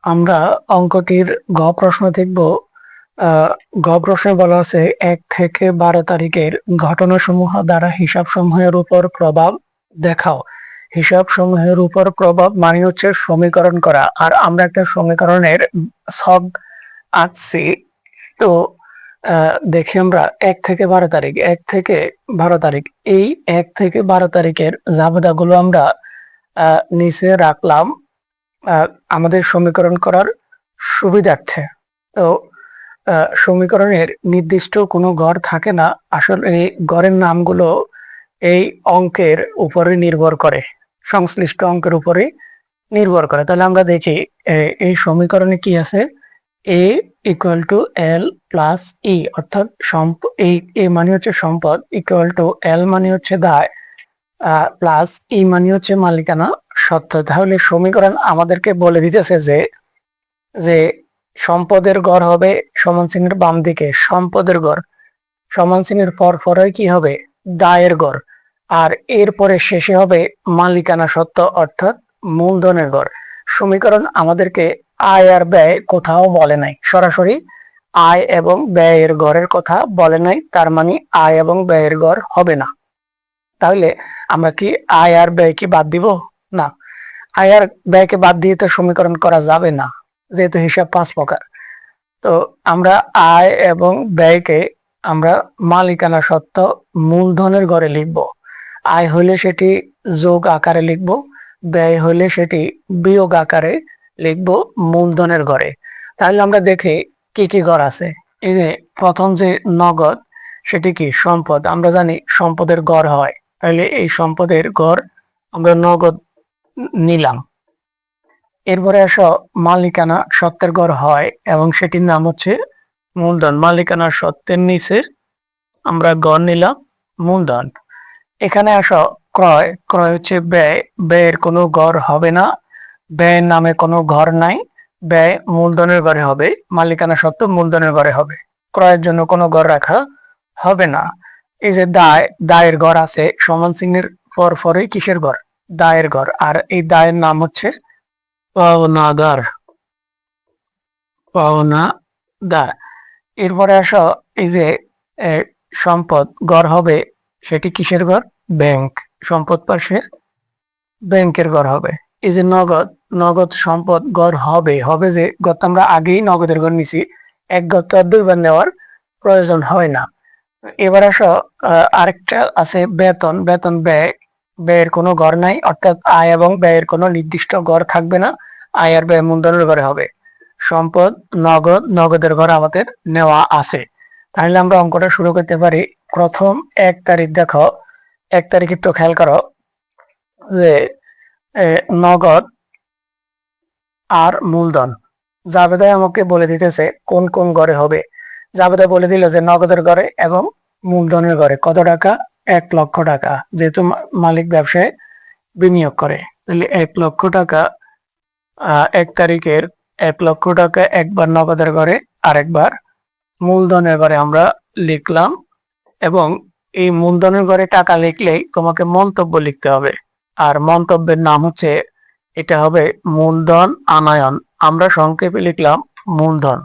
আমরা অঙ্কটির গ প্রশ্ন দেখব। গ প্রশ্নে বলা আছে 1 থেকে 12 তারিখের ঘটনাসমূহ দ্বারা হিসাব সমূহের উপর প্রভাব দেখাও। হিসাব সমূহের উপর প্রভাব মানে হচ্ছে সমীকরণ করা, আর আমরা একটা সমীকরণের ছক আঁকছি। তো দেখি আমরা 1 থেকে 12 তারিখ, 1 থেকে 12 তারিখ, এই 1 থেকে 12 তারিখের জাবেদাগুলো আমরা নিচে রাখলাম আমাদের সমীকরণ করার সুবিধার্থে। তো সমীকরণের নির্দিষ্ট কোনো গড় থাকে না, আসলে এই গড়ের নামগুলো এই অঙ্কের উপরে নির্ভর করে, সংশ্লিষ্ট অঙ্কের উপরে নির্ভর করে। তাহলে আমরা দেখি এই সমীকরণে কি আছে, এ equal to L plus E, অর্থাৎ এই এ মানে হচ্ছে সম্পদ, ইকুয়াল টু এল মানে হচ্ছে দায়, প্লাস ই মানে হচ্ছে মালিকানা সত্ত্ব। তাহলে সমীকরণ আমাদেরকে বলে দিতেছে যে যে সম্পদের গড় হবে সমান চিহ্নের বাম দিকে সম্পদের গড়, সমান চিহ্নের পর পরে কি হবে দায়ের গড়, আর এরপরে শেষে হবে মালিকানা সত্ত্ব অর্থাৎ মূলধনের গড়। সমীকরণ আমাদেরকে আয় আর ব্যয় কোথাও বলে নাই, সরাসরি আয় এবং ব্যয়ের গড়ের কথা বলে নাই, তার মানে আয় এবং ব্যয়ের গড় হবে না। তাহলে আমরা কি আয় আর ব্যয়কে বাদ দিব? না, আয় আর ব্যয়কে বাদ দিয়ে তো সমীকরণ করা যাবে না, যেহেতু হিসাব 5 প্রকার। তো আমরা আয় এবং ব্যয়কে আমরা মালিকানা সত্ত্ব মূলধনের ঘরে লিখব। আয় হলে সেটি যোগ আকারে লিখব, ব্যয় হলে সেটি বিয়োগ আকারে লিখব মূলধনের ঘরে। তাহলে আমরা দেখি কি কি ঘর আছে। এই যে প্রথম যে নগদ, সেটি কি সম্পদ, আমরা জানি সম্পদের গড় হয়, তাহলে এই সম্পদের গড় আমরা নগদ নিলাম। এরপরে আসো মালিকানা সত্ত্বের গড় হয় এবং সেটির নাম হচ্ছে মূলধন। মালিকানা সত্ত্বের নিচে আমরা গড় নিলাম মূলধন। এখানে আসো ক্রয়, ক্রয় হচ্ছে ব্যয়, ব্যয়ের কোনো গড় হবে না, ব্যয়ের নামে কোনো ঘর নাই, ব্যয় মূলধনের ঘরে হবে, মালিকানা সত্ত্ব মূলধনের ঘরে হবে, ক্রয়ের জন্য কোনো ঘর রাখা হবে না। এই যে দায়, দায়ের ঘর আছে সমান চিহ্নের পর পরে কিসের ঘর? দায়ের ঘর, আর এই দায়ের নাম হচ্ছে পাওনাদার, পাওনাদার। এরপরে আসো এই যে সম্পদ গড় হবে, সেটি কিসের ঘর? ব্যাংক, সম্পদ পাশে ব্যাংকের ঘর হবে। এই যে নগদ, নগদ সম্পদ গড় হবে, হবে যে গত আমরা আগেই নগদের ঘর নিছি, এক গত আর দুইবার নেওয়ার প্রয়োজন হয় না। এবার আসো আরেকটা আছে বেতন, বেতন ব্যয়, ব্যয়ের কোনো ঘর নাই, অর্থাৎ আয় এবং ব্যয়ের কোনো নির্দিষ্ট ঘর থাকবে না, আয় আর ব্যয় মূলধনের ঘরে হবে। সম্পদ নগদ, নগদের ঘর আমাদের নেওয়া আছে। তাহলে আমরা অঙ্কটা শুরু করতে পারি। প্রথম 1 তারিখ দেখো, 1 তারিখ একটু খেয়াল করো যে নগদ আর মূলধন, জাবেদায় আমাকে বলে দিতেছে কোন কোন ঘরে হবে। জাবেদা বলে দিল যে নগদের ঘরে এবং মূলধনের ঘরে কত টাকা? 1 লক্ষ টাকা, যেহেতু মালিক ব্যবসায় বিনিয়োগ করে। তাহলে 1 লক্ষ টাকা 1 তারিখের 1 লক্ষ টাকা একবার নগদের ঘরে আর একবার মূলধনের ঘরে আমরা লিখলাম। এবং এই মূলধনের ঘরে টাকা লিখলেই তোমাকে মন্তব্য লিখতে হবে, আর মন্তব্যের নাম হচ্ছে, এটা হবে মূলধন আনয়ন, আমরা সংক্ষেপে লিখলাম মূলধন।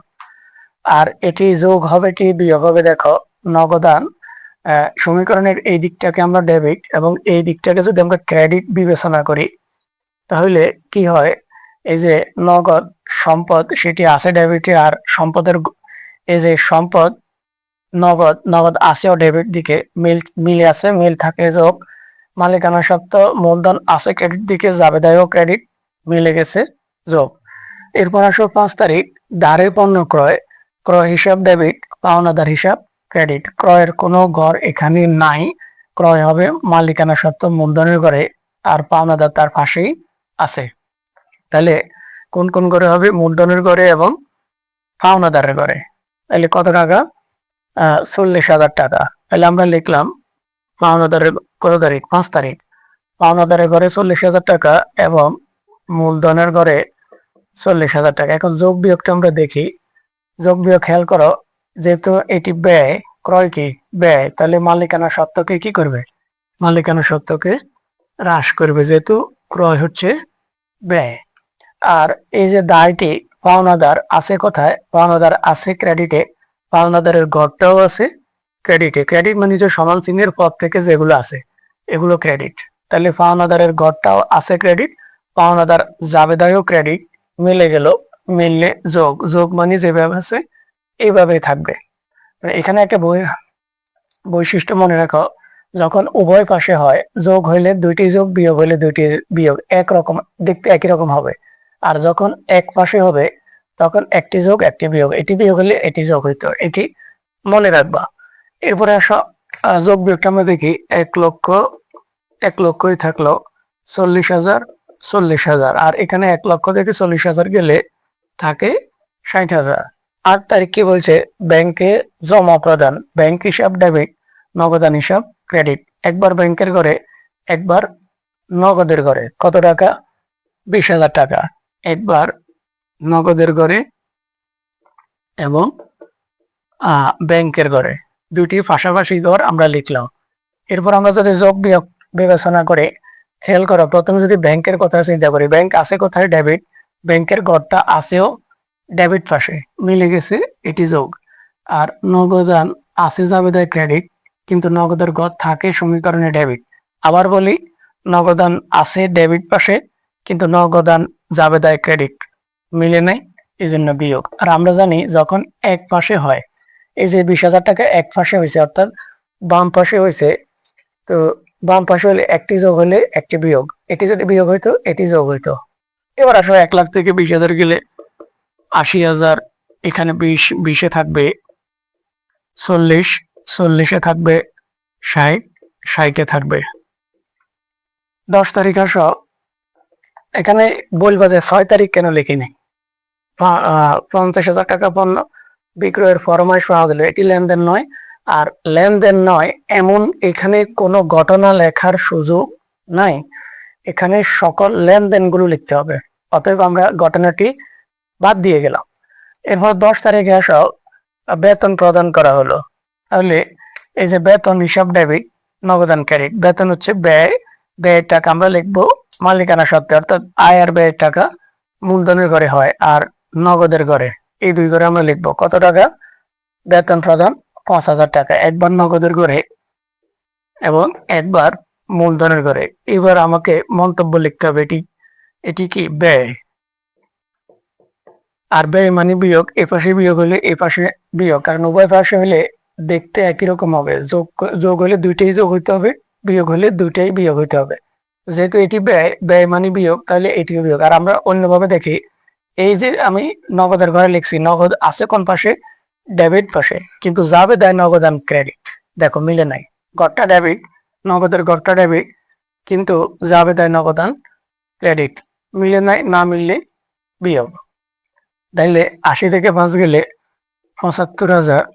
আর এটি যোগ হবে কি বিয়োগ হবে? দেখো নগদান, সমীকরণের এই দিকটাকে আমরা ডেবিট এবং এই দিকটাকে যদি আমরা ক্রেডিট বিবেচনা করি, তাহলে কি হয়? এই যে নগদ সম্পদ সেটি আছে ডেবিটে, আর সম্পদের এই যে সম্পদ নগদ, নগদ আছে ও ডেবিট দিকে মিলে আছে, মিল থাকে যোগ, মালিকানা সত্ত্ব মূলধন আছে ক্রেডিট দিকে, জাবেদায়ও ক্রেডিট মিলে গেছে যোগ। এরপর আসো 5 তারিখ, ধারে পণ্য ক্রয়, ক্রয় হিসাব ডেবিট, পাওনাদার হিসাব ক্রেডিট। ক্রয়ের কোনো ঘর এখানে নাই, ক্রয় হবে মালিকানা সত্ত্ব মূলধনের ঘরে, আর পাওনাদার তার পাশেই আছে। তাহলে কোন কোন ঘরে হবে? মূলধনের ঘরে এবং পাওনাদারের ঘরে। তাহলে কত টাকা? 40,000 টাকা। তাহলে আমরা লিখলাম পাওনাদারের কত তারিখ? 5 তারিখ, পাওনাদারের ঘরে 40,000 টাকা এবং মূলধনের ঘরে 40,000 টাকা। এখন যোগ বিয়োগটা আমরা দেখি, যোগ বিয়োগ খেয়াল করো, যেহেতু এটি ব্যয়, ক্রয় কি ব্যয়, তাহলে মালিকানা সত্ত্বকে কি করবে? মালিকানা সত্ত্বকে হ্রাস করবে, যেহেতু ক্রয় হচ্ছে ব্যয়। আর এই যে দায়টি, পাওনাদার আছে কোথায়? পাওনাদার আছে ক্রেডিটে, পাওনাদারের গড়টাও আছে ক্রেডিটে। ক্রেডিট মানে যে সমান চিহ্নের পদ থেকে যেগুলো আছে এগুলো ক্রেডিট। তাহলে পাওনাদারের গড়টাও আছে ক্রেডিট, পাওনাদার জাবেদায়ও ক্রেডিট, মিলে গেল। মিললে যোগ, যোগ মানে যেভাবে আছে এইভাবেই থাকবে। এখানে একটা বৈশিষ্ট্য মনে রাখো, যখন উভয় পাশে হয় যোগ হইলে দুইটি যোগ, বিয়োগ হইলে দুইটি বিয়োগ, একরকম দেখতে একই রকম হবে। আর যখন এক পাশে হবে তখন একটি যোগ একটি বিয়োগ, এটি বিয়োগ হলে এটি যোগ হইতো, এটি মনে রাখবা। এরপরে আসো যোগ বিয়োগটা আমরা দেখি। 1 লক্ষ 1 লক্ষই থাকলো, 40,000 40,000, আর এখানে 1 লক্ষ থেকে 40,000 গেলে থাকে 60,000। 8 তারিখ কি বলছে? ব্যাংকে জমা প্রদান, ব্যাংক হিসাব ডেবিট, নগদান হিসাব ক্রেডিট। একবার ব্যাংকের ঘরে, একবার নগদের ঘরে। কত টাকা? 20,000 টাকা। একবার নগদের ঘরে এবং ব্যাংকের ঘরে, দুটি পাশাপাশি ঘর আমরা লিখলাম। এরপর আমরা যদি যোগ বিয়োগ বিবেচনা করে খেয়াল করো, প্রথমে যদি ব্যাংকের কথা চিন্তা করি, ব্যাংক আছে কোথায়? ডেবিট, ব্যাংকের ঘরটা আছেও ডেবিট পাশে, মিলে গেছে, এটি যোগ। আর নগদান আছে জাবেদায় ক্রেডিট, কিন্তু নগদের ঘর থাকে সমীকরণে ডেবিট। আবার বলি, নগদান আছে ডেবিট পাশে কিন্তু নগদান জাবেদায় ক্রেডিট, মিলে নাই, এই জন্য বিয়োগ। আর আমরা জানি যখন এক পাশে হয়, এই যে 20,000 টাকা এক পাশে হয়েছে অর্থাৎ বাম পাশে হয়েছে, তো বাম পাশে হলে একটি যোগ হলে একটি বিয়োগ, এটি যদি বিয়োগ হইতো এটি যোগ হইতো। এবার আসলে 1 লাখ থেকে 20,000 গেলে 80,000, এখানে 20 থাকবে 40, 40 থাকবে 60, 60 থাকবে 10 তারিখ। আসো এখানে বলবা যে 6 তারিখ কেন লিখিনি? 50,000 টাকা পণ্য বিক্রয়ের ফরমাইশ পাওয়া গেল, এটি লেনদেন নয়। আর লেনদেন নয় এমন এখানে কোনো ঘটনা লেখার সুযোগ নাই, এখানে সকল লেনদেনগুলো লিখতে হবে, অতএব আমরা ঘটনাটি বাদ দিয়ে গেলাম। এরপর 10 তারিখে আসো, বেতন প্রদান করা হলো। তাহলে এই যে বেতন হিসাব ডেবিট, নগদান ক্রেডিট। বেতন হচ্ছে ব্যয়, ব্যয়ের টাকা আমরা লিখবো মালিকানা সত্ত্বে, অর্থাৎ আয় আর ব্যয়ের টাকা মূলধনের ঘরে হয় আর নগদের ঘরে, এই দুই ঘরে আমরা লিখবো কত টাকা? বেতন প্রদান 5,000 টাকা, একবার নগদের ঘরে এবং একবার মূলধনের ঘরে। এবার আমাকে মন্তব্য লিখতে হবে, এটি কি? ব্যয়। আর ব্যয় মানে বিয়োগ, এ পাশে বিয়োগ হলে এ পাশে বিয়োগ, কারণ উভয় পাশে হলে দেখতে একই রকম হবে। যোগ হলে দুইটাই যোগ হইতে হবে, বিয়োগ হলে দুইটাই বিয়োগ হইতে হবে। যেহেতু এটি ব্যয়, ব্যয় মানে বিয়োগ, তাহলে এটিও বিয়োগ। আর আমরা অন্যভাবে দেখি, এই যে আমি নগদের ঘরে লিখছি, নগদ আছে কোন পাশে? ডেবিট পাশে, কিন্তু যাবে দেয় নগদান ক্রেডিট, দেখো মিলে নাই। ঘরটা ডেবিট, নগদের ঘরটা ডেবিট, কিন্তু যাবে দেয় নগদান ক্রেডিট, মিলে নাই, না মিললে বিয়োগ। তাইলে 80 থেকে 5 গেলে 75,000,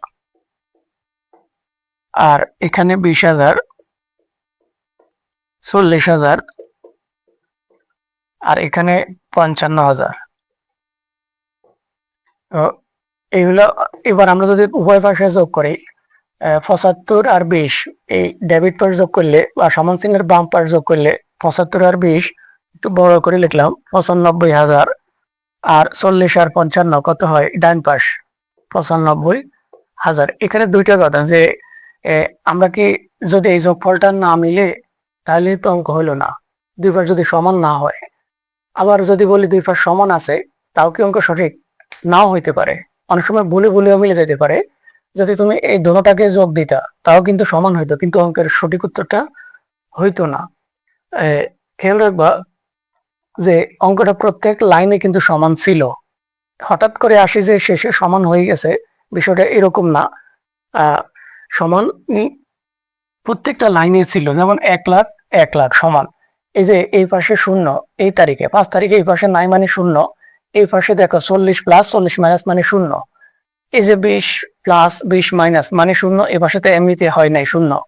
আর এখানে 20,000, 40,000, আর এখানে 55,000। এইগুলো এবার আমরা যদি উভয় পাশে যোগ করি, 75 আর 20, এই ডেবিট পাশ যোগ করলে বা সমান চিহ্নের বাম পাশ যোগ করলে 75 আর 20, একটু বড় করে লিখলাম 95,000, আর 40 আর 55 কত হয়? ডান পাশ 95,000। এখানে দুইটা কথা, যে আমরা কি যদি এই যোগফলটা না মিলে তাহলে তো অঙ্ক হইলো না, দুই পাশ যদি সমান না হয়। আবার যদি বলি দুই পাশ সমান আছে, তাও কি অঙ্ক সঠিক নাও হইতে পারে, অনেক সময় ভুলেও মিলে যেতে পারে। যদি তুমি এই দোনোটাকে যোগ দিতা তাও কিন্তু সমান হইতো, কিন্তু অঙ্কের সঠিক উত্তরটা হইতো না। খেয়াল রাখবা যে অঙ্কটা প্রত্যেক লাইনে কিন্তু সমান ছিল, হঠাৎ করে আসি যে শেষে সমান হয়ে গেছে, বিষয়টা এরকম না। সমান প্রত্যেকটা লাইনে ছিল, যেমন 1 লাখ 1 লাখ সমান। এই যে এই পাশে 0, এই তারিখে 5 তারিখে এই পাশে নাই মানে 0, এই পাশে দেখো 40 প্লাস 40 মাইনাস মানে 0, এই যে 20 প্লাস 20 মাইনাস মানে 0, এ পাশে তো এমনিতে হয় নাই 0,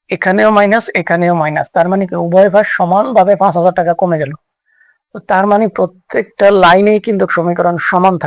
এখানেও মাইনাস এখানেও মাইনাস, তার মানে কি উভয় পাশ সমানভাবে 5,000 টাকা কমে গেল। তার মানে প্রত্যেকটা লাইনেই কিন্তু সমীকরণ সমান থাকে।